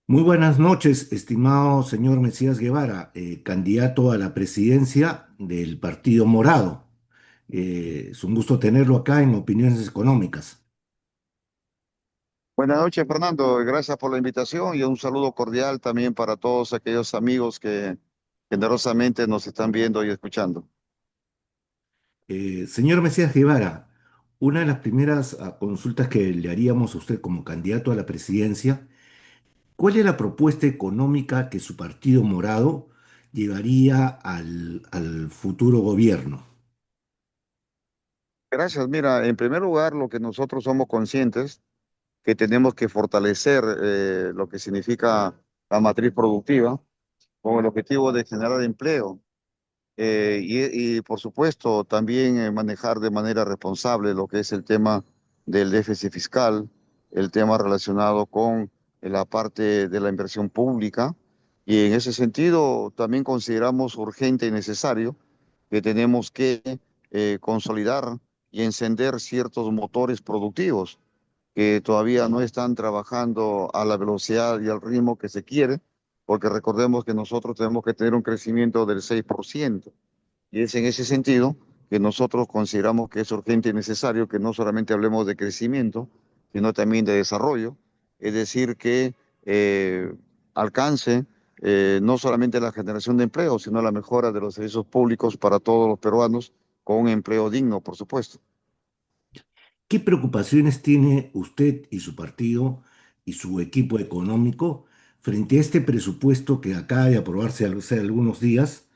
Muy buenas noches, estimado señor Mesías Guevara, candidato a la presidencia del Partido Morado. Es un gusto tenerlo acá en Opiniones Económicas. Buenas noches, Fernando. Gracias por la invitación y un saludo cordial también para todos aquellos amigos que generosamente nos están viendo y escuchando. Señor Mesías Guevara, una de las primeras consultas que le haríamos a usted como candidato a la presidencia, ¿cuál es la propuesta económica que su Partido Morado llevaría al futuro gobierno? Gracias. Mira, en primer lugar, lo que nosotros somos conscientes que tenemos que fortalecer lo que significa la matriz productiva con el objetivo de generar empleo. Por supuesto también manejar de manera responsable lo que es el tema del déficit fiscal, el tema relacionado con la parte de la inversión pública. Y en ese sentido también consideramos urgente y necesario que tenemos que consolidar y encender ciertos motores productivos que todavía no están trabajando a la velocidad y al ritmo que se quiere, porque recordemos que nosotros tenemos que tener un crecimiento del 6%. Y es en ese sentido que nosotros consideramos que es urgente y necesario que no solamente hablemos de crecimiento, sino también de desarrollo, es decir, que eh, alcance no solamente la generación de empleo, sino la mejora de los servicios públicos para todos los peruanos con un empleo digno, por supuesto. ¿Qué preocupaciones tiene usted y su partido y su equipo económico frente a este presupuesto que acaba de aprobarse hace algunos días,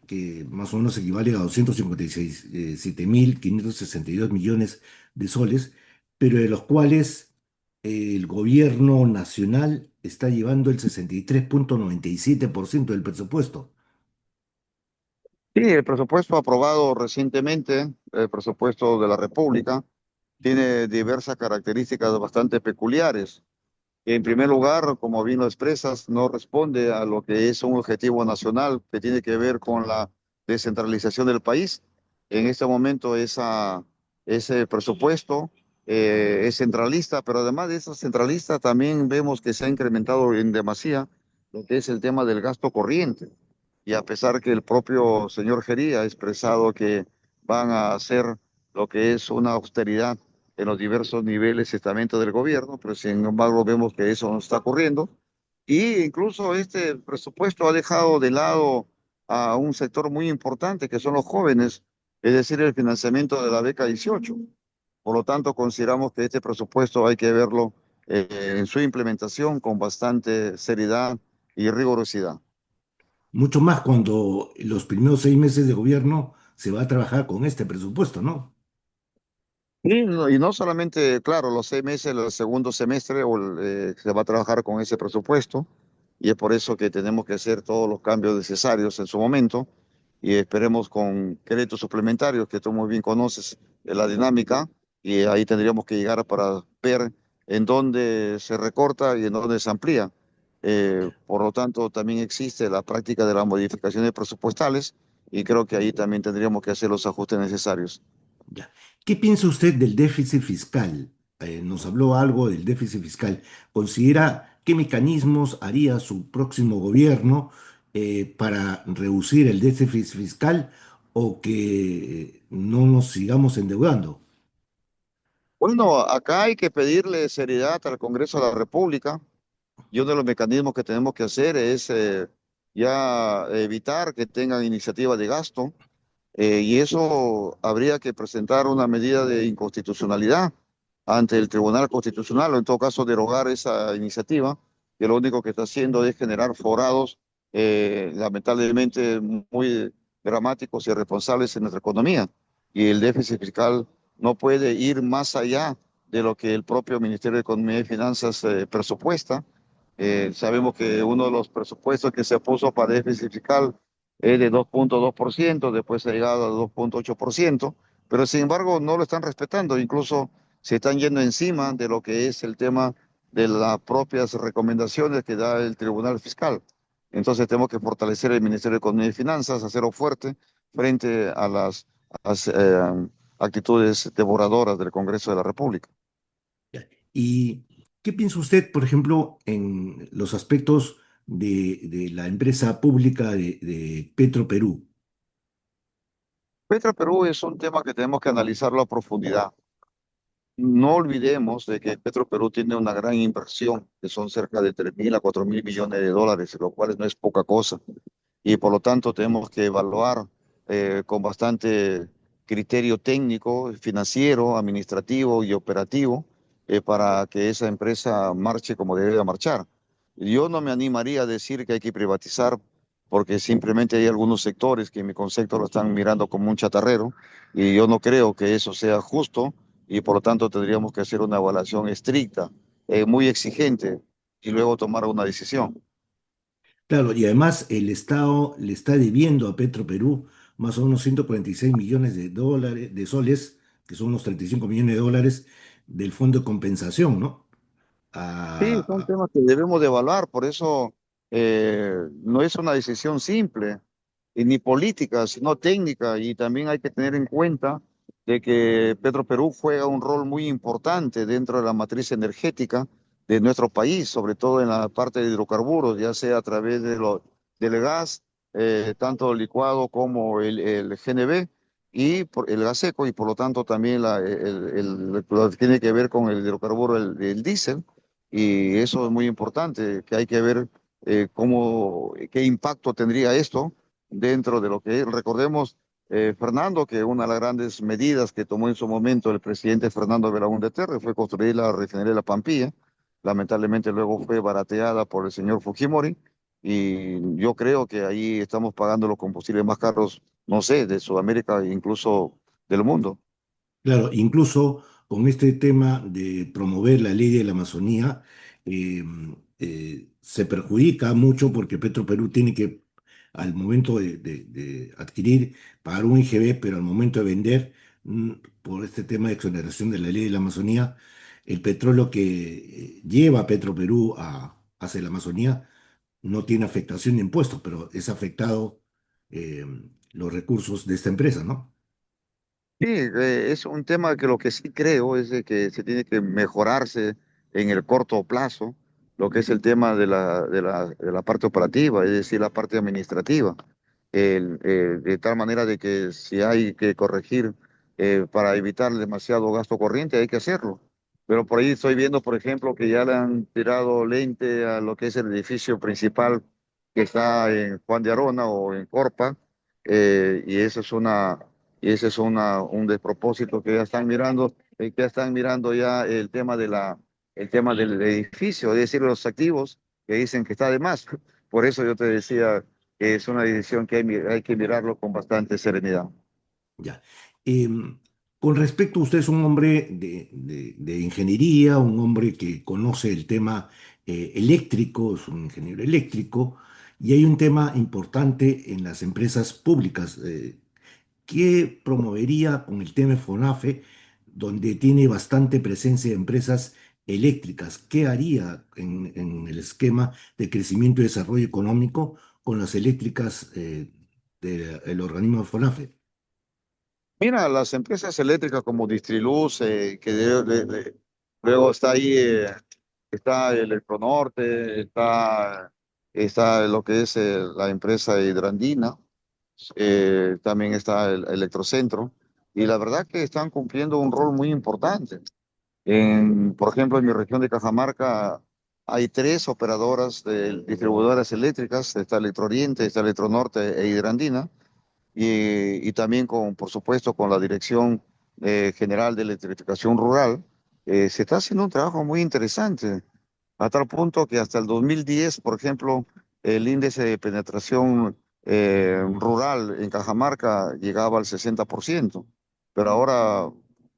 que más o menos equivale a 257.562 millones de soles, pero de los cuales el gobierno nacional está llevando el 63,97% del presupuesto? Sí, el presupuesto aprobado recientemente, el presupuesto de la República, tiene diversas características bastante peculiares. En primer lugar, como bien lo expresas, no responde a lo que es un objetivo nacional que tiene que ver con la descentralización del país. En este momento ese presupuesto es centralista, pero además de eso centralista también vemos que se ha incrementado en demasía lo que es el tema del gasto corriente. Y a pesar que el propio señor Gerí ha expresado que van a hacer lo que es una austeridad en los diversos niveles y estamentos del gobierno, pero sin embargo vemos que eso no está ocurriendo. Y incluso este presupuesto ha dejado de lado a un sector muy importante que son los jóvenes, es decir, el financiamiento de la beca 18. Por lo tanto, consideramos que este presupuesto hay que verlo en su implementación con bastante seriedad y rigurosidad. Mucho más cuando los primeros 6 meses de gobierno se va a trabajar con este presupuesto, ¿no? Y no solamente, claro, los 6 meses, el segundo semestre se va a trabajar con ese presupuesto y es por eso que tenemos que hacer todos los cambios necesarios en su momento y esperemos con créditos suplementarios, que tú muy bien conoces la dinámica, y ahí tendríamos que llegar para ver en dónde se recorta y en dónde se amplía. Por lo tanto, también existe la práctica de las modificaciones presupuestales y creo que ahí también tendríamos que hacer los ajustes necesarios. Ya. ¿Qué piensa usted del déficit fiscal? Nos habló algo del déficit fiscal. ¿Considera qué mecanismos haría su próximo gobierno para reducir el déficit fiscal o que no nos sigamos endeudando? Bueno, acá hay que pedirle seriedad al Congreso de la República y uno de los mecanismos que tenemos que hacer es ya evitar que tengan iniciativa de gasto, y eso habría que presentar una medida de inconstitucionalidad ante el Tribunal Constitucional o en todo caso derogar esa iniciativa, que lo único que está haciendo es generar forados lamentablemente muy dramáticos y irresponsables en nuestra economía. Y el déficit fiscal no puede ir más allá de lo que el propio Ministerio de Economía y Finanzas presupuesta. Sabemos que uno de los presupuestos que se puso para déficit fiscal es de 2,2%, después ha llegado a 2,8%, pero sin embargo no lo están respetando, incluso se están yendo encima de lo que es el tema de las propias recomendaciones que da el Tribunal Fiscal. Entonces tenemos que fortalecer el Ministerio de Economía y Finanzas, hacerlo fuerte frente a las actitudes devoradoras del Congreso de la República. Ya. ¿Qué piensa usted, por ejemplo, en los aspectos de la empresa pública de Petroperú? Petroperú es un tema que tenemos que analizarlo a profundidad. No olvidemos de que Petroperú tiene una gran inversión, que son cerca de 3.000 a 4.000 millones de dólares, lo cual no es poca cosa. Y por lo tanto tenemos que evaluar con bastante criterio técnico, financiero, administrativo y operativo para que esa empresa marche como debe de marchar. Yo no me animaría a decir que hay que privatizar porque simplemente hay algunos sectores que en mi concepto lo están mirando como un chatarrero y yo no creo que eso sea justo y por lo tanto tendríamos que hacer una evaluación estricta, muy exigente y luego tomar una decisión. Claro, y además el Estado le está debiendo a Petroperú más o menos 146 millones de dólares, de soles, que son unos 35 millones de dólares del fondo de compensación, ¿no? Sí, A- son a- temas que debemos de evaluar, por eso no es una decisión simple, y ni política, sino técnica, y también hay que tener en cuenta de que Petroperú juega un rol muy importante dentro de la matriz energética de nuestro país, sobre todo en la parte de hidrocarburos, ya sea a través del gas, tanto licuado como el GNB, y el gas seco, y por lo tanto también lo que tiene que ver con el hidrocarburo, el diésel y eso es muy importante, que hay que ver qué impacto tendría esto dentro de lo que es. Recordemos, Fernando, que una de las grandes medidas que tomó en su momento el presidente Fernando Belaúnde de Terre fue construir la refinería de La Pampilla. Lamentablemente luego fue barateada por el señor Fujimori y yo creo que ahí estamos pagando los combustibles más caros, no sé, de Sudamérica e incluso del mundo. claro, incluso con este tema de promover la ley de la Amazonía, eh, se perjudica mucho porque Petroperú tiene que, al momento de adquirir, pagar un IGB, pero al momento de vender, mm, por este tema de exoneración de la ley de la Amazonía, el petróleo que lleva Petroperú hacia la Amazonía no tiene afectación de impuestos, pero es afectado eh, los recursos de esta empresa, ¿no? Sí, es un tema que lo que sí creo es de que se tiene que mejorarse en el corto plazo, lo que es el tema de la parte operativa, es decir, la parte administrativa, de tal manera de que si hay que corregir para evitar demasiado gasto corriente, hay que hacerlo. Pero por ahí estoy viendo, por ejemplo, que ya le han tirado lente a lo que es el edificio principal que está en Juan de Arona o en Corpa, y eso es y ese es un despropósito que ya están mirando ya el tema del edificio, es decir, los activos que dicen que está de más. Por eso yo te decía que es una decisión que hay que mirarlo con bastante serenidad. Ya. Con respecto, usted es un hombre de ingeniería, un hombre que conoce el tema eléctrico, es un ingeniero eléctrico, y hay un tema importante en las empresas públicas. ¿Qué promovería con el tema FONAFE, donde tiene bastante presencia de empresas eléctricas? ¿Qué haría en el esquema de crecimiento y desarrollo económico con las eléctricas del organismo FONAFE? Mira, las empresas eléctricas como Distriluz, luego está ahí, está Electronorte, está lo que es la empresa Hidrandina, también está el Electrocentro, y la verdad que están cumpliendo un rol muy importante. Por ejemplo, en mi región de Cajamarca hay tres operadoras de distribuidoras eléctricas, está Electrooriente, está Electronorte e Hidrandina, y también por supuesto, con la Dirección General de Electrificación Rural, se está haciendo un trabajo muy interesante, a tal punto que hasta el 2010, por ejemplo, el índice de penetración rural en Cajamarca llegaba al 60%, pero ahora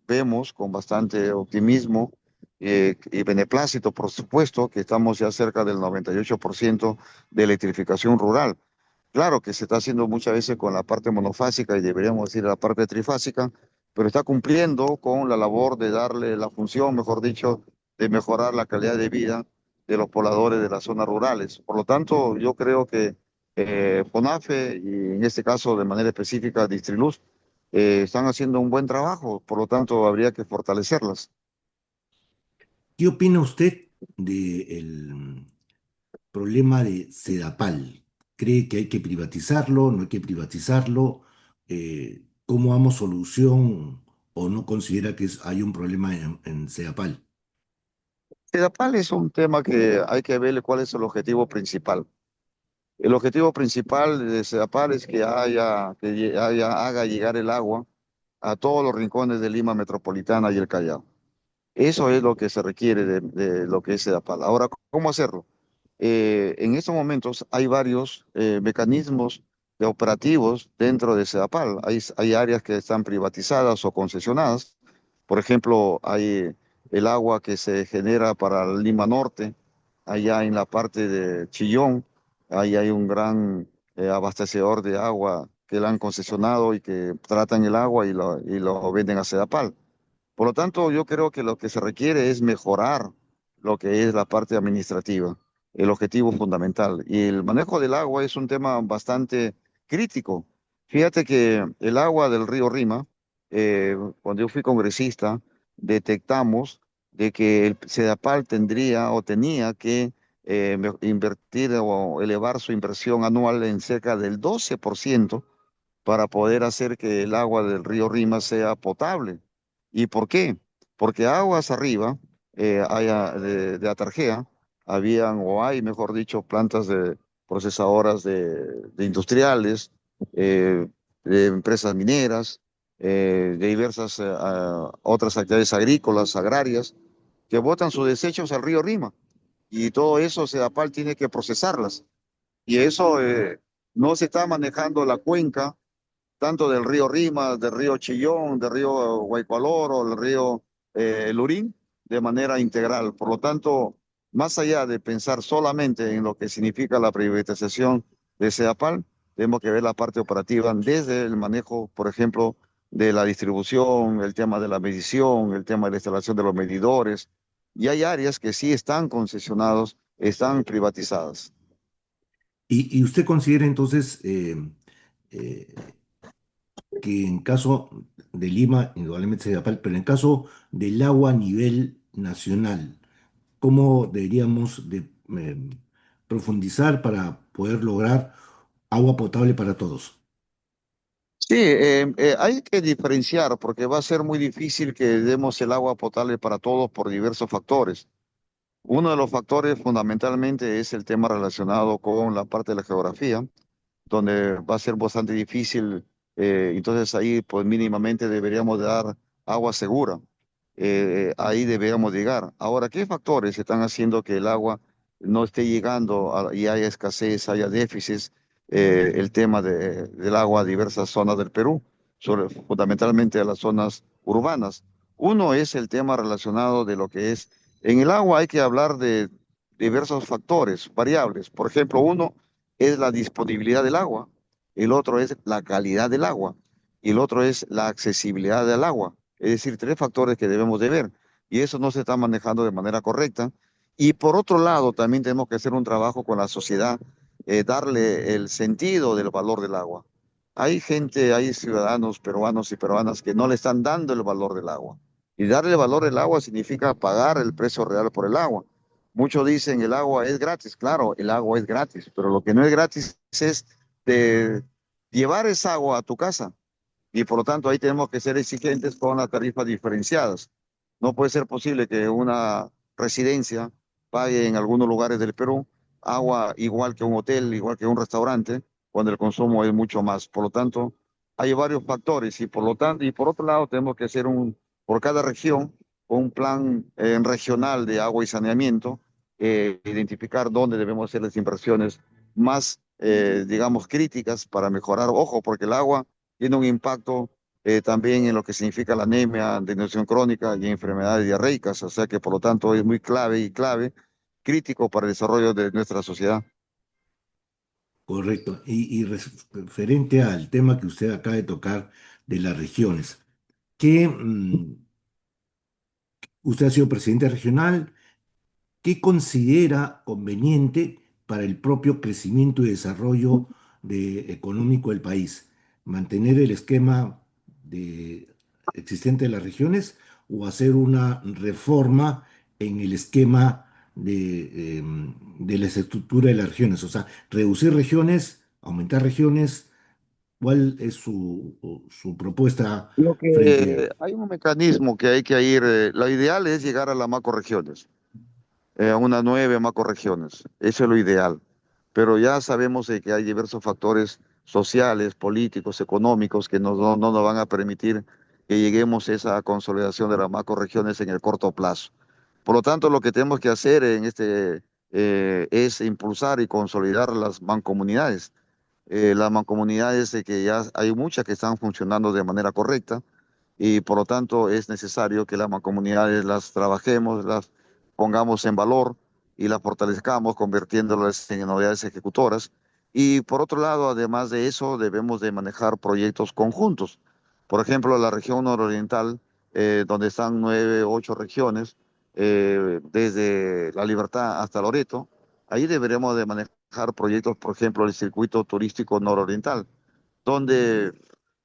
vemos con bastante optimismo y beneplácito, por supuesto, que estamos ya cerca del 98% de electrificación rural. Claro que se está haciendo muchas veces con la parte monofásica y deberíamos decir la parte trifásica, pero está cumpliendo con la labor de darle la función, mejor dicho, de mejorar la calidad de vida de los pobladores de las zonas rurales. Por lo tanto, yo creo que FONAFE y en este caso de manera específica Distriluz están haciendo un buen trabajo, por lo tanto habría que fortalecerlas. ¿Qué opina usted del problema de Sedapal? ¿Cree que hay que privatizarlo, no hay que privatizarlo? ¿Cómo damos solución o no considera que hay un problema en Sedapal? Edapal es un tema que hay que ver cuál es el objetivo principal. El objetivo principal de Sedapal es que haga llegar el agua a todos los rincones de Lima Metropolitana y el Callao. Eso es lo que se requiere de lo que es Sedapal. Ahora, ¿cómo hacerlo? En estos momentos hay varios mecanismos operativos dentro de Sedapal. Hay áreas que están privatizadas o concesionadas. Por ejemplo, hay el agua que se genera para Lima Norte, allá en la parte de Chillón. Ahí hay un gran abastecedor de agua que le han concesionado y que tratan el agua y lo venden a Sedapal. Por lo tanto, yo creo que lo que se requiere es mejorar lo que es la parte administrativa, el objetivo fundamental. Y el manejo del agua es un tema bastante crítico. Fíjate que el agua del río Rima, cuando yo fui congresista, detectamos de que el Sedapal tendría o tenía que invertir o elevar su inversión anual en cerca del 12% para poder hacer que el agua del río Rima sea potable. ¿Y por qué? Porque aguas arriba, de Atarjea, habían o hay, mejor dicho, plantas de procesadoras de industriales, eh, de empresas mineras, de diversas otras actividades agrícolas, agrarias, que botan sus desechos al río Rima. Y todo eso Sedapal tiene que procesarlas. Y eso no se está manejando la cuenca tanto del río Rima, del río Chillón, del río Guaycualoro, del río Lurín, de manera integral. Por lo tanto, más allá de pensar solamente en lo que significa la privatización de Sedapal, tenemos que ver la parte operativa desde el manejo, por ejemplo, de la distribución, el tema de la medición, el tema de la instalación de los medidores. Y hay áreas que sí están concesionados, están privatizadas. ¿Y usted considera entonces eh, que en caso de Lima, indudablemente Sedapal, pero en caso del agua a nivel nacional, cómo deberíamos de profundizar para poder lograr agua potable para todos? Sí, hay que diferenciar porque va a ser muy difícil que demos el agua potable para todos por diversos factores. Uno de los factores fundamentalmente es el tema relacionado con la parte de la geografía, donde va a ser bastante difícil. Entonces ahí pues mínimamente deberíamos de dar agua segura. Ahí deberíamos llegar. Ahora, ¿qué factores están haciendo que el agua no esté llegando y haya escasez, haya déficits? El tema del agua a diversas zonas del Perú, fundamentalmente a las zonas urbanas. Uno es el tema relacionado de lo que es, en el agua hay que hablar de diversos factores, variables. Por ejemplo, uno es la disponibilidad del agua, el otro es la calidad del agua y el otro es la accesibilidad del agua. Es decir, tres factores que debemos de ver y eso no se está manejando de manera correcta. Y por otro lado, también tenemos que hacer un trabajo con la sociedad, darle el sentido del valor del agua. Hay gente, hay ciudadanos peruanos y peruanas que no le están dando el valor del agua. Y darle el valor del agua significa pagar el precio real por el agua. Muchos dicen el agua es gratis. Claro, el agua es gratis, pero lo que no es gratis es de llevar esa agua a tu casa y por lo tanto ahí tenemos que ser exigentes con las tarifas diferenciadas. No puede ser posible que una residencia pague en algunos lugares del Perú agua igual que un hotel, igual que un restaurante, cuando el consumo es mucho más. Por lo tanto, hay varios factores y por lo tanto, y por otro lado tenemos que hacer por cada región, un plan regional de agua y saneamiento, identificar dónde debemos hacer las inversiones más, digamos, críticas para mejorar. Ojo, porque el agua tiene un impacto también en lo que significa la anemia, desnutrición crónica y enfermedades diarreicas, o sea que por lo tanto es muy clave, crítico para el desarrollo de nuestra sociedad. Correcto. Y referente al tema que usted acaba de tocar de las regiones, que usted ha sido presidente regional. ¿Qué considera conveniente para el propio crecimiento y desarrollo económico del país? ¿Mantener el esquema existente de las regiones o hacer una reforma en el esquema de la estructura de las regiones? O sea, reducir regiones, aumentar regiones, ¿cuál es su propuesta Lo frente? que hay un mecanismo que hay que ir, lo ideal es llegar a las macroregiones, a unas 9 macroregiones, eso es lo ideal. Pero ya sabemos de que hay diversos factores sociales, políticos, económicos que no nos van a permitir que lleguemos a esa consolidación de las macroregiones en el corto plazo. Por lo tanto, lo que tenemos que hacer en es impulsar y consolidar las mancomunidades. Las mancomunidades de que ya hay muchas que están funcionando de manera correcta y por lo tanto es necesario que las mancomunidades las trabajemos, las pongamos en valor y las fortalezcamos convirtiéndolas en unidades ejecutoras. Y por otro lado, además de eso, debemos de manejar proyectos conjuntos. Por ejemplo, la región nororiental, donde están 9, 8 regiones, desde La Libertad hasta Loreto, ahí deberemos de manejar proyectos, por ejemplo, el circuito turístico nororiental, donde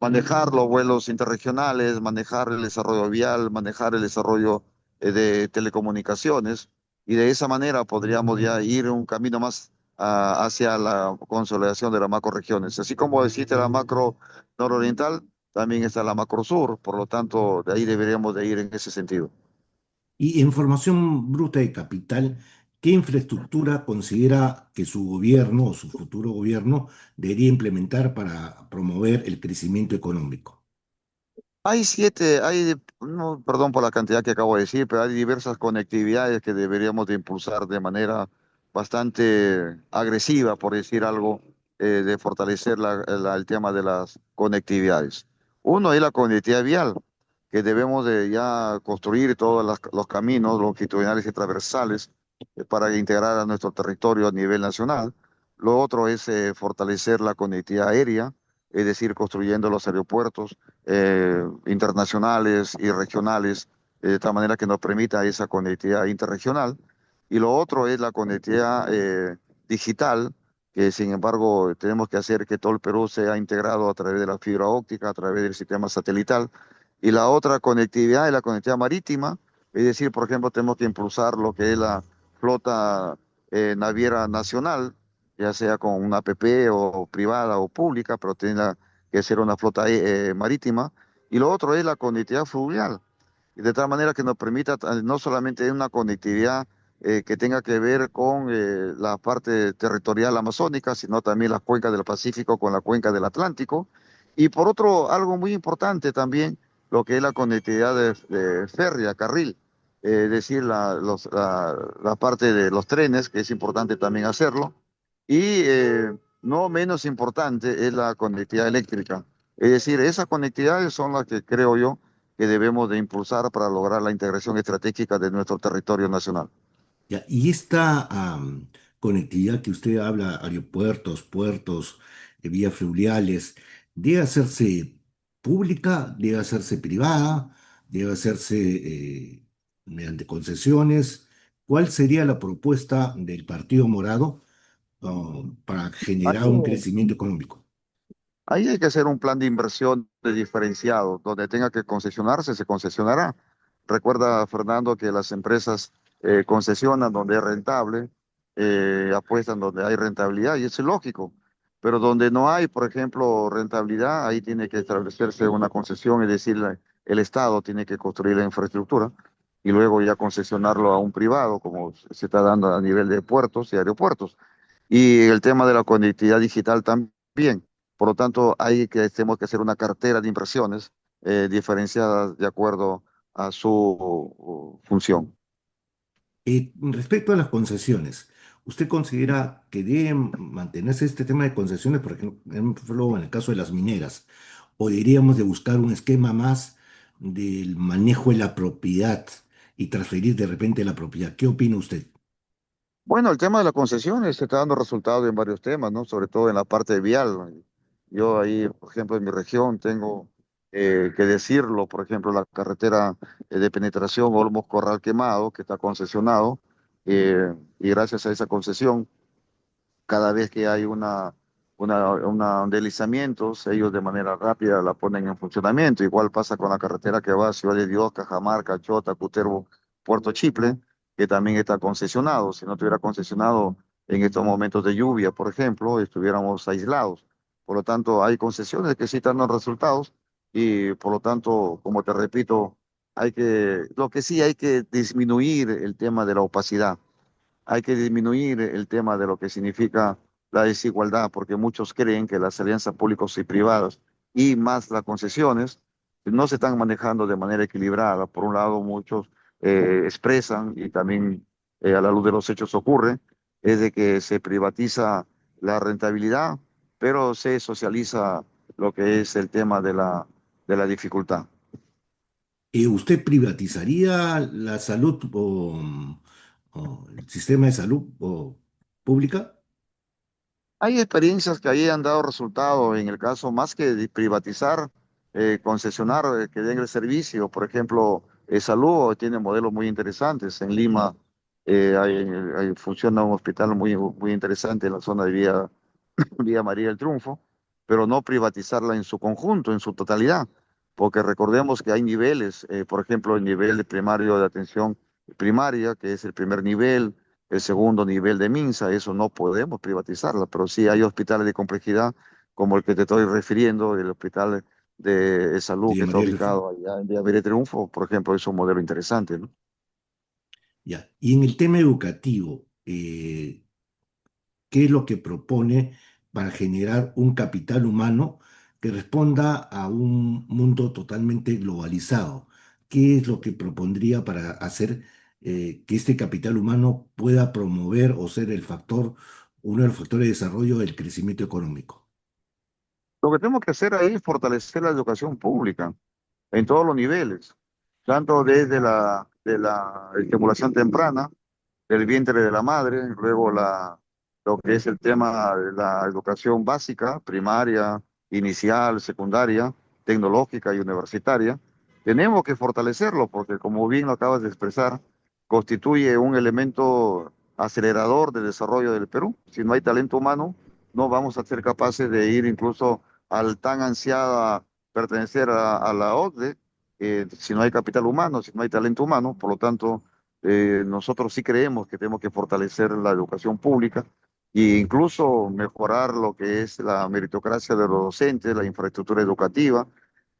manejar los vuelos interregionales, manejar el desarrollo vial, manejar el desarrollo de telecomunicaciones, y de esa manera podríamos ya ir un camino más hacia la consolidación de las macroregiones. Así como existe la macro nororiental, también está la macro sur, por lo tanto, de ahí deberíamos de ir en ese sentido. Y en formación bruta de capital, ¿qué infraestructura considera que su gobierno o su futuro gobierno debería implementar para promover el crecimiento económico? Hay 7, no, perdón por la cantidad que acabo de decir, pero hay diversas conectividades que deberíamos de impulsar de manera bastante agresiva, por decir algo, de fortalecer el tema de las conectividades. Uno es la conectividad vial, que debemos de ya construir todos los caminos longitudinales y transversales para integrar a nuestro territorio a nivel nacional. Lo otro es fortalecer la conectividad aérea, es decir, construyendo los aeropuertos internacionales y regionales, de tal manera que nos permita esa conectividad interregional. Y lo otro es la conectividad digital, que sin embargo tenemos que hacer que todo el Perú sea integrado a través de la fibra óptica, a través del sistema satelital. Y la otra conectividad es la conectividad marítima, es decir, por ejemplo, tenemos que impulsar lo que es la flota naviera nacional, ya sea con una APP o privada o pública, pero tiene que ser una flota marítima. Y lo otro es la conectividad fluvial, y de tal manera que nos permita no solamente una conectividad que tenga que ver con la parte territorial amazónica, sino también las cuencas del Pacífico con la cuenca del Atlántico. Y por otro, algo muy importante también, lo que es la conectividad de férrea, carril, es decir, la parte de los trenes, que es importante también hacerlo. Y no menos importante es la conectividad eléctrica. Es decir, esas conectividades son las que creo yo que debemos de impulsar para lograr la integración estratégica de nuestro territorio nacional. Ya, y esta conectividad que usted habla, aeropuertos, puertos, vías fluviales, ¿debe hacerse pública, debe hacerse privada, debe hacerse mediante concesiones? ¿Cuál sería la propuesta del Partido Morado para generar un Algo crecimiento económico? Ahí hay que hacer un plan de inversión de diferenciado, donde tenga que concesionarse, se concesionará. Recuerda, Fernando, que las empresas concesionan donde es rentable, apuestan donde hay rentabilidad, y eso es lógico. Pero donde no hay, por ejemplo, rentabilidad, ahí tiene que establecerse una concesión, es decir, el Estado tiene que construir la infraestructura y luego ya concesionarlo a un privado, como se está dando a nivel de puertos y aeropuertos. Y el tema de la conectividad digital también. Por lo tanto, tenemos que hacer una cartera de inversiones diferenciadas de acuerdo a su función. Respecto a las concesiones, ¿usted considera que debe mantenerse este tema de concesiones, por ejemplo, en el caso de las mineras, o deberíamos de buscar un esquema más del manejo de la propiedad y transferir de repente la propiedad? ¿Qué opina usted? Bueno, el tema de las concesiones se está dando resultados en varios temas, ¿no? Sobre todo en la parte vial, ¿no? Yo ahí, por ejemplo, en mi región tengo que decirlo, por ejemplo, la carretera de penetración Olmos Corral Quemado, que está concesionado, y gracias a esa concesión cada vez que hay un deslizamiento, ellos de manera rápida la ponen en funcionamiento. Igual pasa con la carretera que va a Ciudad de Dios, Cajamarca, Chota, Cutervo, Puerto Chiple. que también está concesionado. Si no estuviera concesionado en estos momentos de lluvia, por ejemplo, estuviéramos aislados. Por lo tanto, hay concesiones que sí están dando resultados y por lo tanto, como te repito, lo que sí hay que disminuir el tema de la opacidad, hay que disminuir el tema de lo que significa la desigualdad, porque muchos creen que las alianzas públicas y privadas y más las concesiones no se están manejando de manera equilibrada. Por un lado, muchos expresan, y también a la luz de los hechos ocurre, es de que se privatiza la rentabilidad, pero se socializa lo que es el tema de la dificultad. ¿Usted privatizaría la salud o el sistema de salud pública? Hay experiencias que ahí han dado resultado en el caso más que de privatizar, concesionar, que den el servicio. Por ejemplo, Salud tiene modelos muy interesantes. En Lima funciona un hospital muy interesante en la zona de Vía María del Triunfo, pero no privatizarla en su conjunto, en su totalidad, porque recordemos que hay niveles, por ejemplo, el nivel de primario de atención primaria, que es el primer nivel, el segundo nivel de MINSA, eso no podemos privatizarla, pero sí hay hospitales de complejidad, como el que te estoy refiriendo, el hospital de salud que De está María del ubicado allá en Vía María del Triunfo, por ejemplo, es un modelo interesante, ¿no? Ya. Y en el tema educativo, ¿qué es lo que propone para generar un capital humano que responda a un mundo totalmente globalizado? ¿Qué es lo que propondría para hacer que este capital humano pueda promover o ser uno de los factores de desarrollo del crecimiento económico? Lo que tenemos que hacer ahí es fortalecer la educación pública en todos los niveles, tanto desde de la estimulación temprana, del vientre de la madre, luego lo que es el tema de la educación básica, primaria, inicial, secundaria, tecnológica y universitaria. Tenemos que fortalecerlo porque, como bien lo acabas de expresar, constituye un elemento acelerador de desarrollo del Perú. Si no hay talento humano, no vamos a ser capaces de ir incluso al tan ansiada pertenecer a la OCDE, si no hay capital humano, si no hay talento humano. Por lo tanto, nosotros sí creemos que tenemos que fortalecer la educación pública e incluso mejorar lo que es la meritocracia de los docentes, la infraestructura educativa,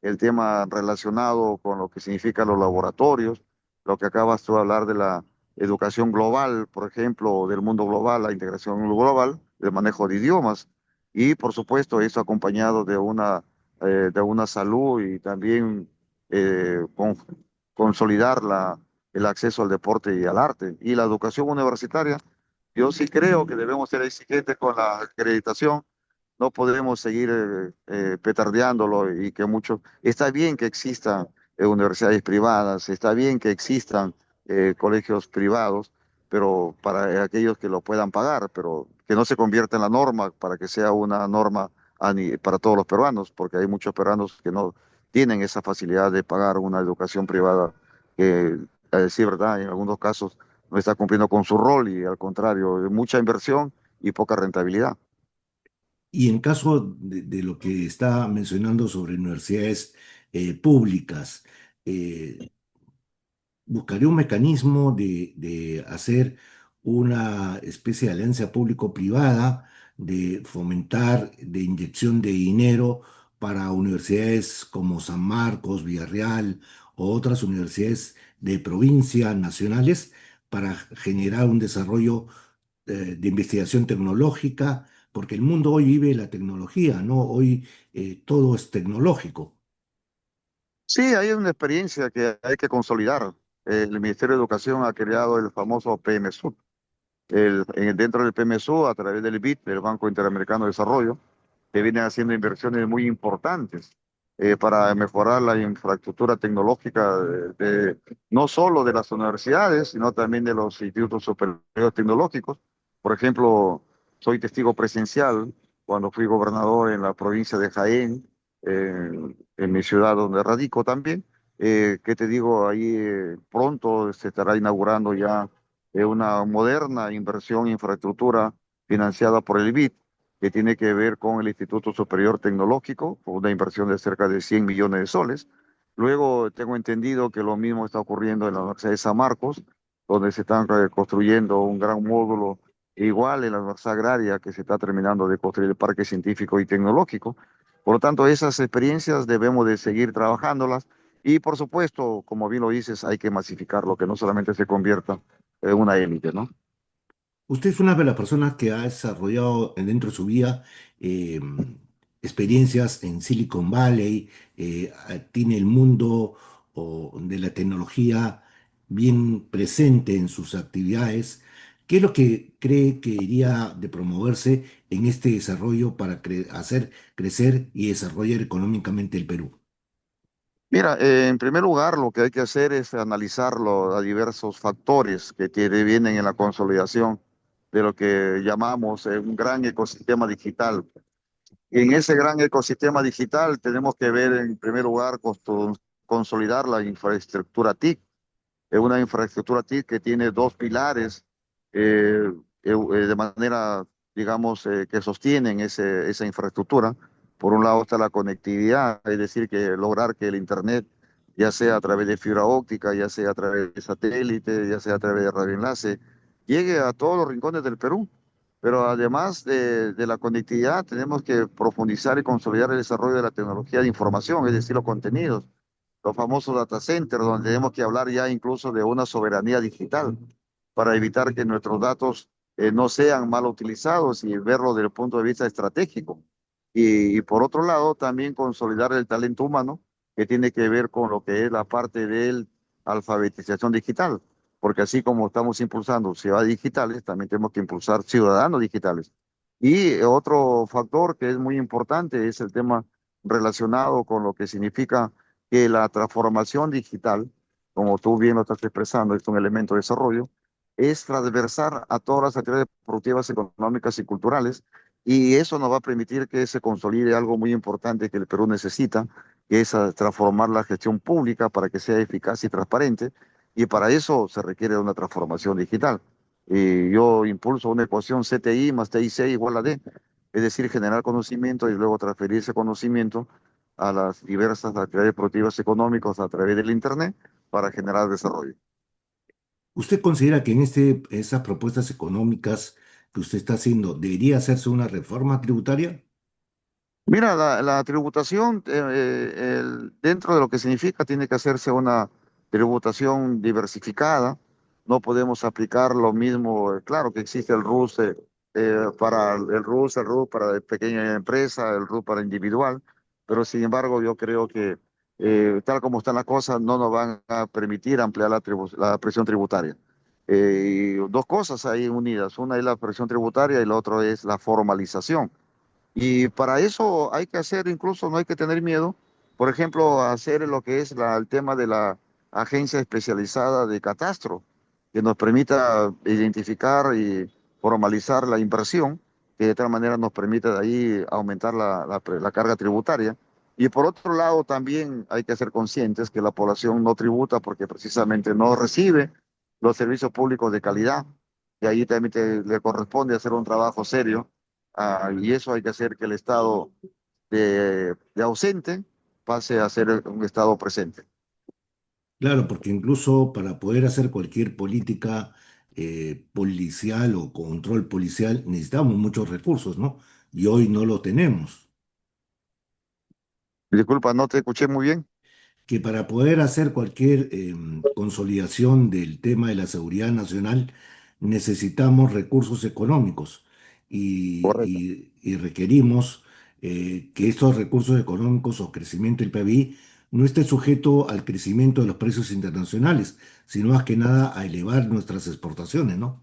el tema relacionado con lo que significan los laboratorios, lo que acabas tú de hablar de la educación global, por ejemplo, del mundo global, la integración global, el manejo de idiomas y, por supuesto, eso acompañado de una salud y también consolidar el acceso al deporte y al arte. Y la educación universitaria, yo sí creo que debemos ser exigentes con la acreditación, no podemos seguir petardeándolo y que muchos, está bien que existan universidades privadas, está bien que existan colegios privados, pero para aquellos que lo puedan pagar, pero que no se convierta en la norma para que sea una norma para todos los peruanos, porque hay muchos peruanos que no tienen esa facilidad de pagar una educación privada que, a decir verdad, en algunos casos no está cumpliendo con su rol y al contrario, mucha inversión y poca rentabilidad. Y en caso de lo que está mencionando sobre universidades públicas, eh, buscaría un mecanismo de hacer una especie de alianza público-privada, de fomentar, de inyección de dinero para universidades como San Marcos, Villarreal o otras universidades de provincia nacionales para generar un desarrollo de investigación tecnológica, porque el mundo hoy vive la tecnología, ¿no? Hoy todo es tecnológico. Sí, hay una experiencia que hay que consolidar. El Ministerio de Educación ha creado el famoso PMSUD. Dentro del PMSUD, a través del BID, del Banco Interamericano de Desarrollo, que vienen haciendo inversiones muy importantes para mejorar la infraestructura tecnológica no solo de las universidades, sino también de los institutos superiores tecnológicos. Por ejemplo, soy testigo presencial cuando fui gobernador en la provincia de Jaén, en mi ciudad donde radico también. ¿Qué te digo? Ahí pronto se estará inaugurando ya una moderna inversión en infraestructura financiada por el BID que tiene que ver con el Instituto Superior Tecnológico, con una inversión de cerca de 100 millones de soles. Luego tengo entendido que lo mismo está ocurriendo en la Universidad de San Marcos, donde se están construyendo un gran módulo, igual en la Universidad Agraria que se está terminando de construir el Parque Científico y Tecnológico. Por lo tanto, esas experiencias debemos de seguir trabajándolas y, por supuesto, como bien lo dices, hay que masificarlo, que no solamente se convierta en una élite, ¿no? Usted es una de las personas que ha desarrollado dentro de su vida eh, experiencias en Silicon Valley, tiene el mundo de la tecnología bien presente en sus actividades. ¿Qué es lo que cree que iría de promoverse en este desarrollo para hacer crecer y desarrollar económicamente el Perú? Mira, en primer lugar, lo que hay que hacer es analizarlo a diversos factores que vienen en la consolidación de lo que llamamos un gran ecosistema digital. En ese gran ecosistema digital tenemos que ver en primer lugar consolidar la infraestructura TIC. Es una infraestructura TIC que tiene dos pilares de manera, digamos, que sostienen esa infraestructura. Por un lado está la conectividad, es decir, que lograr que el Internet, ya sea a través de fibra óptica, ya sea a través de satélite, ya sea a través de radioenlace, llegue a todos los rincones del Perú. Pero además de la conectividad, tenemos que profundizar y consolidar el desarrollo de la tecnología de información, es decir, los contenidos, los famosos data centers, donde tenemos que hablar ya incluso de una soberanía digital para evitar que nuestros datos no sean mal utilizados y verlo desde el punto de vista estratégico. Y por otro lado, también consolidar el talento humano que tiene que ver con lo que es la parte de la alfabetización digital, porque así como estamos impulsando ciudades digitales, también tenemos que impulsar ciudadanos digitales. Y otro factor que es muy importante es el tema relacionado con lo que significa que la transformación digital, como tú bien lo estás expresando, es un elemento de desarrollo, es transversal a todas las actividades productivas, económicas y culturales, y eso nos va a permitir que se consolide algo muy importante que el Perú necesita, que es transformar la gestión pública para que sea eficaz y transparente, y para eso se requiere de una transformación digital. Y yo impulso una ecuación CTI más TIC igual a D, es decir, generar conocimiento y luego transferir ese conocimiento a las diversas actividades productivas económicas a través del Internet para generar desarrollo. ¿Usted considera que en esas propuestas económicas que usted está haciendo debería hacerse una reforma tributaria? Mira, la tributación, dentro de lo que significa, tiene que hacerse una tributación diversificada. No podemos aplicar lo mismo. Claro que existe el RUS para el RUS para pequeña empresa, el RUS para individual, pero sin embargo yo creo que tal como están las cosas no nos van a permitir ampliar la presión tributaria. Y dos cosas ahí unidas. Una es la presión tributaria y la otra es la formalización. Y para eso hay que hacer, incluso no hay que tener miedo, por ejemplo, hacer lo que es el tema de la agencia especializada de catastro, que nos permita identificar y formalizar la inversión, que de tal manera nos permita de ahí aumentar la carga tributaria. Y por otro lado, también hay que ser conscientes que la población no tributa porque precisamente no recibe los servicios públicos de calidad, y ahí también le corresponde hacer un trabajo serio. Y eso hay que hacer que el estado de ausente pase a ser un estado presente. Claro, porque incluso para poder hacer cualquier política policial o control policial necesitamos muchos recursos, ¿no? Y hoy no lo tenemos. Disculpa, no te escuché muy bien. Que para poder hacer cualquier consolidación del tema de la seguridad nacional necesitamos recursos económicos Correcto. y requerimos que estos recursos económicos o crecimiento del PBI no esté sujeto al crecimiento de los precios internacionales, sino más que nada a elevar nuestras exportaciones, ¿no?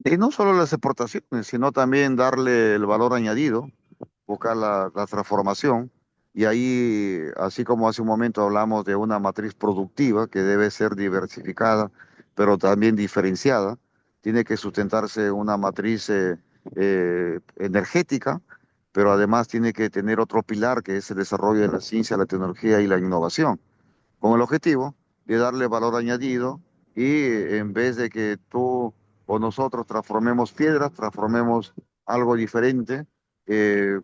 Y no solo las exportaciones, sino también darle el valor añadido, buscar la transformación. Y ahí, así como hace un momento hablamos de una matriz productiva que debe ser diversificada, pero también diferenciada, tiene que sustentarse una matriz energética, pero además tiene que tener otro pilar que es el desarrollo de la ciencia, la tecnología y la innovación, con el objetivo de darle valor añadido y en vez de que tú o nosotros transformemos piedras, transformemos algo diferente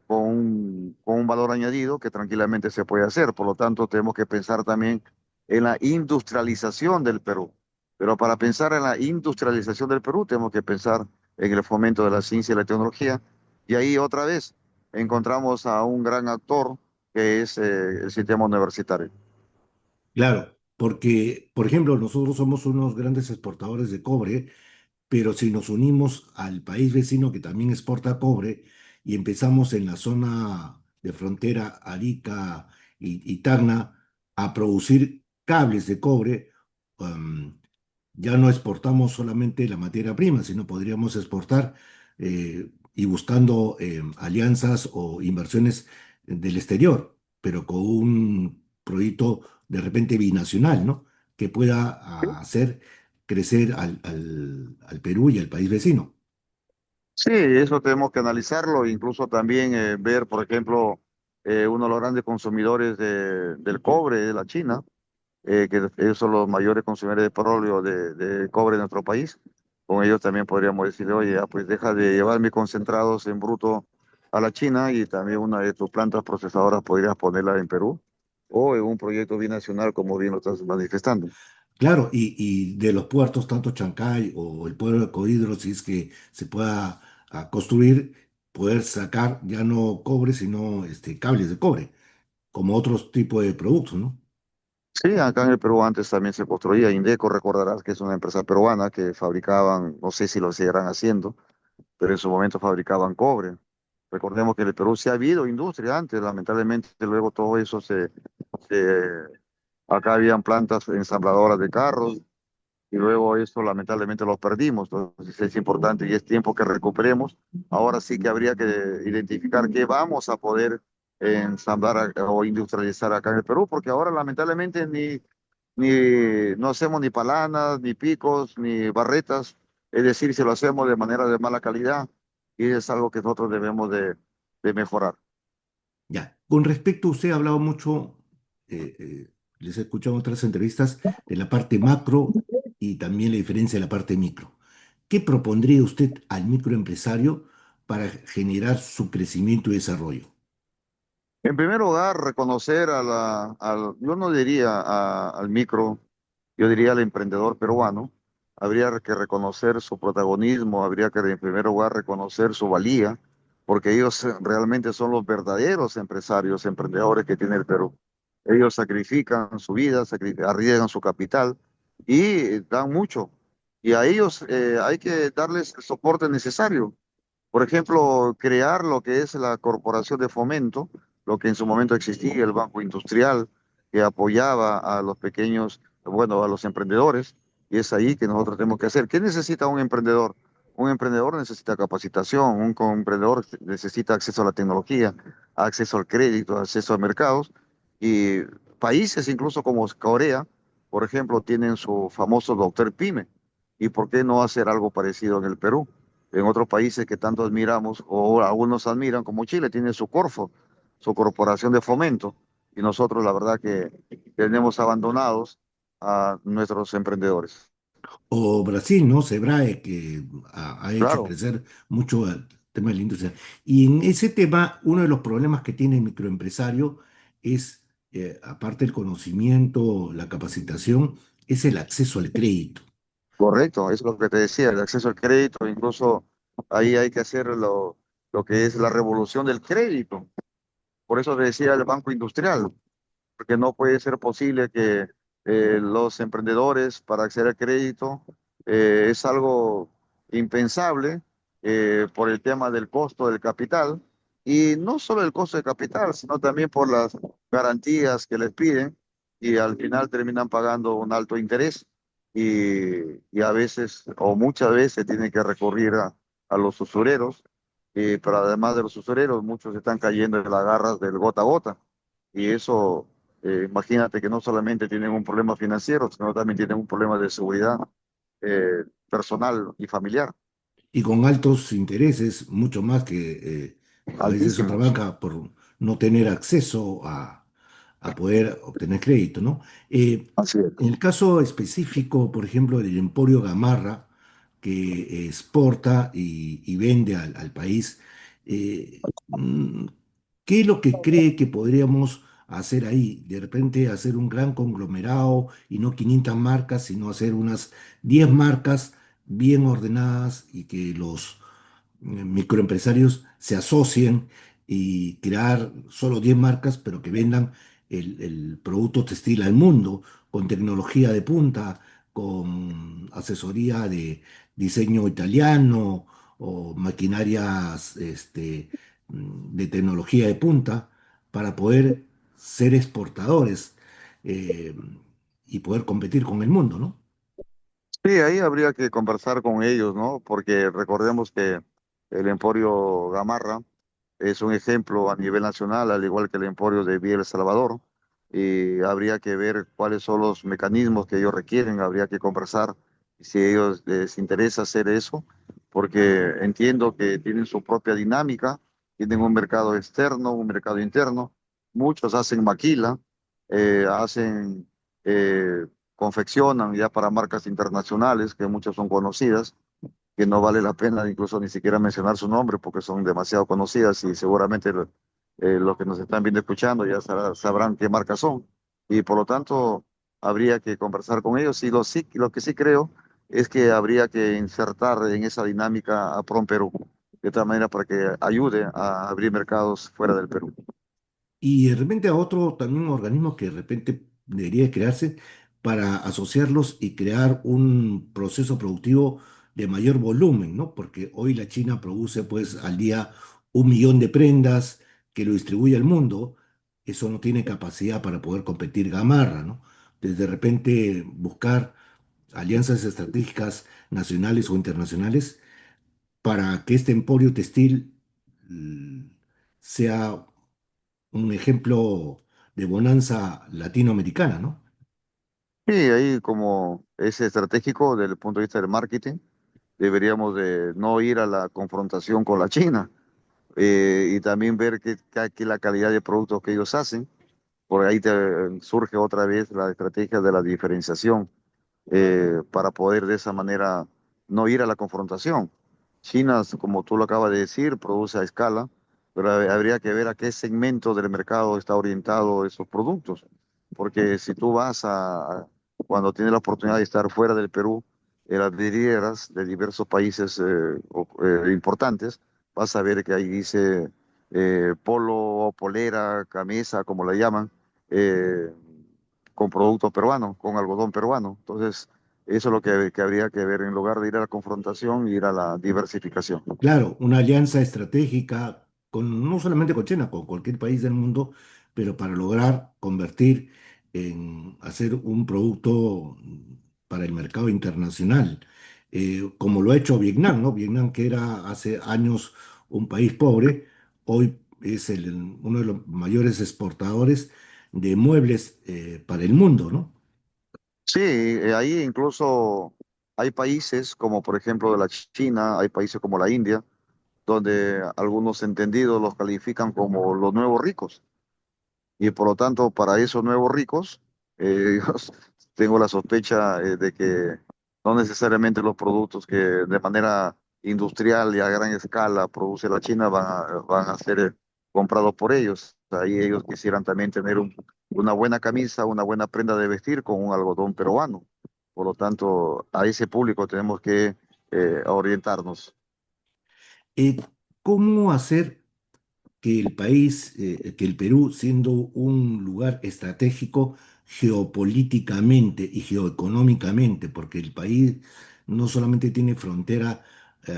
con un valor añadido que tranquilamente se puede hacer. Por lo tanto, tenemos que pensar también en la industrialización del Perú. Pero para pensar en la industrialización del Perú, tenemos que pensar en el fomento de la ciencia y la tecnología. Y ahí otra vez encontramos a un gran actor que es el sistema universitario. Claro, porque, por ejemplo, nosotros somos unos grandes exportadores de cobre, pero si nos unimos al país vecino que también exporta cobre y empezamos en la zona de frontera Arica y Tacna a producir cables de cobre, um, ya no exportamos solamente la materia prima, sino podríamos exportar y buscando alianzas o inversiones del exterior, pero con un proyecto de repente binacional, ¿no? Que pueda hacer crecer al Perú y al país vecino. Sí, eso tenemos que analizarlo, incluso también ver, por ejemplo, uno de los grandes consumidores del cobre de la China, que ellos son los mayores consumidores de petróleo de cobre en nuestro país. Con ellos también podríamos decirle, oye, ya, pues deja de llevar mis concentrados en bruto a la China y también una de tus plantas procesadoras podrías ponerla en Perú o en un proyecto binacional como bien lo estás manifestando. Claro, y de los puertos, tanto Chancay o el puerto de Cohidro, si es que se pueda construir, poder sacar ya no cobre, sino cables de cobre, como otros tipos de productos, ¿no? Sí, acá en el Perú antes también se construía Indeco, recordarás que es una empresa peruana que fabricaban, no sé si lo seguirán haciendo, pero en su momento fabricaban cobre. Recordemos que en el Perú sí ha habido industria antes, lamentablemente luego todo eso acá habían plantas ensambladoras de carros y luego eso lamentablemente lo perdimos. Entonces es importante y es tiempo que recuperemos. Ahora sí que habría que identificar qué vamos a poder ensamblar o industrializar acá en el Perú, porque ahora lamentablemente no hacemos ni palanas, ni picos, ni barretas, es decir, si lo hacemos de manera de mala calidad y es algo que nosotros debemos de mejorar. Ya, con respecto, usted ha hablado mucho, les he escuchado en otras entrevistas, de la parte macro y también la diferencia de la parte micro. ¿Qué propondría usted al microempresario para generar su crecimiento y desarrollo? En primer lugar, reconocer yo no diría al micro, yo diría al emprendedor peruano, habría que reconocer su protagonismo, habría que en primer lugar reconocer su valía, porque ellos realmente son los verdaderos empresarios, emprendedores que tiene el Perú. Ellos sacrifican su vida, arriesgan su capital y dan mucho. Y a ellos hay que darles el soporte necesario. Por ejemplo, crear lo que es la Corporación de Fomento, lo que en su momento existía, el Banco Industrial, que apoyaba a los pequeños, bueno, a los emprendedores, y es ahí que nosotros tenemos que hacer. ¿Qué necesita un emprendedor? Un emprendedor necesita capacitación, emprendedor necesita acceso a la tecnología, acceso al crédito, acceso a mercados, y países incluso como Corea, por ejemplo, tienen su famoso doctor PYME. ¿Y por qué no hacer algo parecido en el Perú? En otros países que tanto admiramos o algunos admiran, como Chile, tiene su Corfo, su corporación de fomento, y nosotros la verdad que tenemos abandonados a nuestros emprendedores. O Brasil, ¿no? Sebrae, que ha hecho Claro, crecer mucho el tema de la industria. Y en ese tema, uno de los problemas que tiene el microempresario es, aparte del conocimiento, la capacitación, es el acceso al crédito. correcto, es lo que te decía, el acceso al crédito, incluso ahí hay que hacer lo que es la revolución del crédito. Por eso te decía el Banco Industrial, porque no puede ser posible que los emprendedores para acceder al crédito es algo impensable por el tema del costo del capital y no solo el costo del capital, sino también por las garantías que les piden y al final terminan pagando un alto interés y a veces o muchas veces tienen que recurrir a los usureros, pero además de los usureros muchos están cayendo en las garras del gota a gota y eso imagínate que no solamente tienen un problema financiero, sino también tienen un problema de seguridad personal y familiar. Y con altos intereses, mucho más que a veces otra Altísimos. banca por no tener acceso a poder obtener crédito, ¿no? Así es. En el caso específico, por ejemplo, del Emporio Gamarra, que exporta y vende al país, ¿qué es lo que cree que podríamos hacer ahí? De repente hacer un gran conglomerado y no 500 marcas, sino hacer unas 10 marcas bien ordenadas y que los microempresarios se asocien y crear solo 10 marcas, pero que vendan el producto textil al mundo con tecnología de punta, con asesoría de diseño italiano o maquinarias de tecnología de punta para poder ser exportadores eh, y poder competir con el mundo, ¿no? Sí, ahí habría que conversar con ellos, ¿no? Porque recordemos que el Emporio Gamarra es un ejemplo a nivel nacional, al igual que el Emporio de Vía El Salvador, y habría que ver cuáles son los mecanismos que ellos requieren, habría que conversar si a ellos les interesa hacer eso, porque entiendo que tienen su propia dinámica, tienen un mercado externo, un mercado interno, muchos hacen maquila, hacen... confeccionan ya para marcas internacionales, que muchas son conocidas, que no vale la pena incluso ni siquiera mencionar su nombre porque son demasiado conocidas y seguramente los que nos están viendo escuchando ya sabrán qué marcas son. Y por lo tanto, habría que conversar con ellos. Y lo que sí creo es que habría que insertar en esa dinámica a Prom Perú, de tal manera para que ayude a abrir mercados fuera del Perú. Y de repente a otro también un organismo que de repente debería crearse para asociarlos y crear un proceso productivo de mayor volumen, ¿no? Porque hoy la China produce pues al día 1 millón de prendas que lo distribuye al mundo. Eso no tiene capacidad para poder competir Gamarra, ¿no? Entonces de repente buscar alianzas estratégicas nacionales o internacionales para que este emporio textil mm, sea un ejemplo de bonanza latinoamericana, ¿no? Sí, ahí como es estratégico desde el punto de vista del marketing, deberíamos de no ir a la confrontación con la China y también ver qué la calidad de productos que ellos hacen. Por ahí surge otra vez la estrategia de la diferenciación para poder de esa manera no ir a la confrontación. China, como tú lo acabas de decir, produce a escala, pero habría que ver a qué segmento del mercado está orientado esos productos. Porque si tú vas cuando tienes la oportunidad de estar fuera del Perú, en las vidrieras de diversos países importantes, vas a ver que ahí dice polo, polera, camisa, como la llaman, eh, con producto peruano, con algodón peruano. Entonces, eso es lo que habría que ver en lugar de ir a la confrontación, ir a la diversificación. Claro, una alianza estratégica con, no solamente con China, con cualquier país del mundo, pero para lograr convertir en hacer un producto para el mercado internacional, como lo ha hecho Vietnam, ¿no? Vietnam, que era hace años un país pobre, hoy es uno de los mayores exportadores de muebles para el mundo, ¿no? Sí, ahí incluso hay países como por ejemplo de la China, hay países como la India, donde algunos entendidos los califican como los nuevos ricos. Y por lo tanto, para esos nuevos ricos, tengo la sospecha de que no necesariamente los productos que de manera industrial y a gran escala produce la China van a ser comprados por ellos. Ahí ellos quisieran también tener una buena camisa, una buena prenda de vestir con un algodón peruano. Por lo tanto, a ese público tenemos que orientarnos. Eh, ¿Cómo hacer que el país, que el Perú, siendo un lugar estratégico geopolíticamente y geoeconómicamente, porque el país no solamente tiene frontera eh,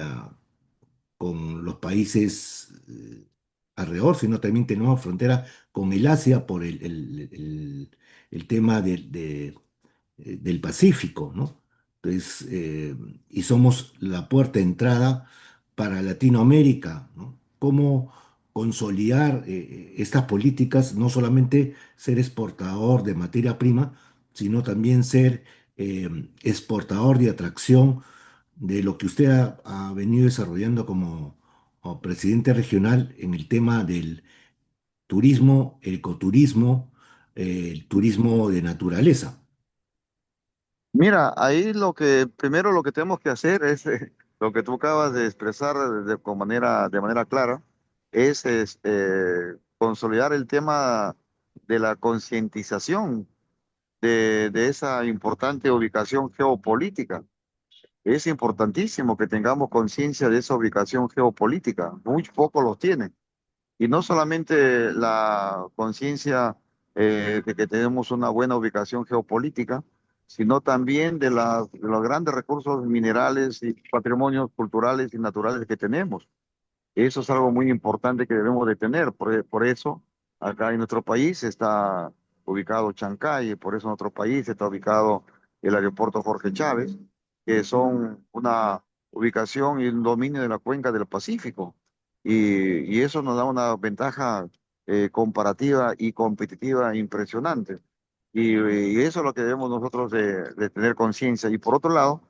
con los países alrededor, sino también tenemos frontera con el Asia por el tema del Pacífico, ¿no? Entonces, y somos la puerta de entrada para Latinoamérica, ¿no? ¿Cómo consolidar estas políticas, no solamente ser exportador de materia prima, sino también ser exportador de atracción de lo que usted ha venido desarrollando como presidente regional en el tema del turismo, el ecoturismo, el turismo de naturaleza? Mira, ahí primero lo que tenemos que hacer es lo que tú acabas de expresar de manera clara, es consolidar el tema de la concientización de esa importante ubicación geopolítica. Es importantísimo que tengamos conciencia de esa ubicación geopolítica. Muy pocos los tienen. Y no solamente la conciencia de que tenemos una buena ubicación geopolítica, sino también de los grandes recursos minerales y patrimonios culturales y naturales que tenemos. Eso es algo muy importante que debemos de tener. Por eso, acá en nuestro país está ubicado Chancay, por eso en nuestro país está ubicado el aeropuerto Jorge Chávez, que son una ubicación y un dominio de la cuenca del Pacífico. Y eso nos da una ventaja comparativa y competitiva impresionante. Y eso es lo que debemos nosotros de tener conciencia. Y por otro lado,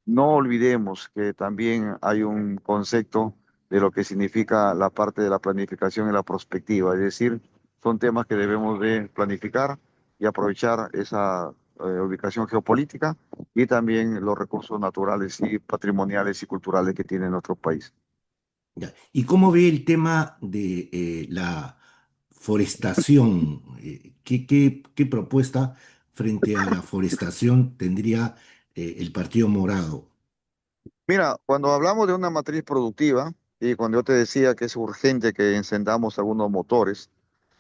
no olvidemos que también hay un concepto de lo que significa la parte de la planificación y la prospectiva, es decir, son temas que debemos de planificar y aprovechar esa ubicación geopolítica y también los recursos naturales y patrimoniales y culturales que tiene nuestro país. Ya. ¿Y cómo ve el tema de la forestación? ¿Qué propuesta frente a la forestación tendría el Partido Morado? Mira, cuando hablamos de una matriz productiva y cuando yo te decía que es urgente que encendamos algunos motores,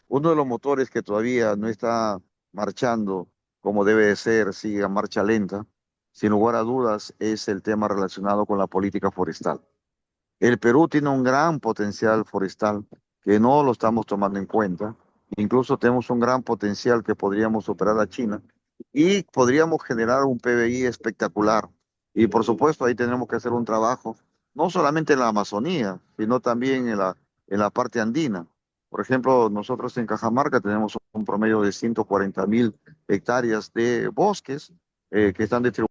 uno de los motores que todavía no está marchando como debe de ser, sigue a marcha lenta, sin lugar a dudas, es el tema relacionado con la política forestal. El Perú tiene un gran potencial forestal que no lo estamos tomando en cuenta. Incluso tenemos un gran potencial que podríamos superar a China y podríamos generar un PBI espectacular. Y por supuesto, ahí tenemos que hacer un trabajo, no solamente en la Amazonía, sino también en la parte andina. Por ejemplo, nosotros en Cajamarca tenemos un promedio de 140.000 hectáreas de bosques que están distribuidos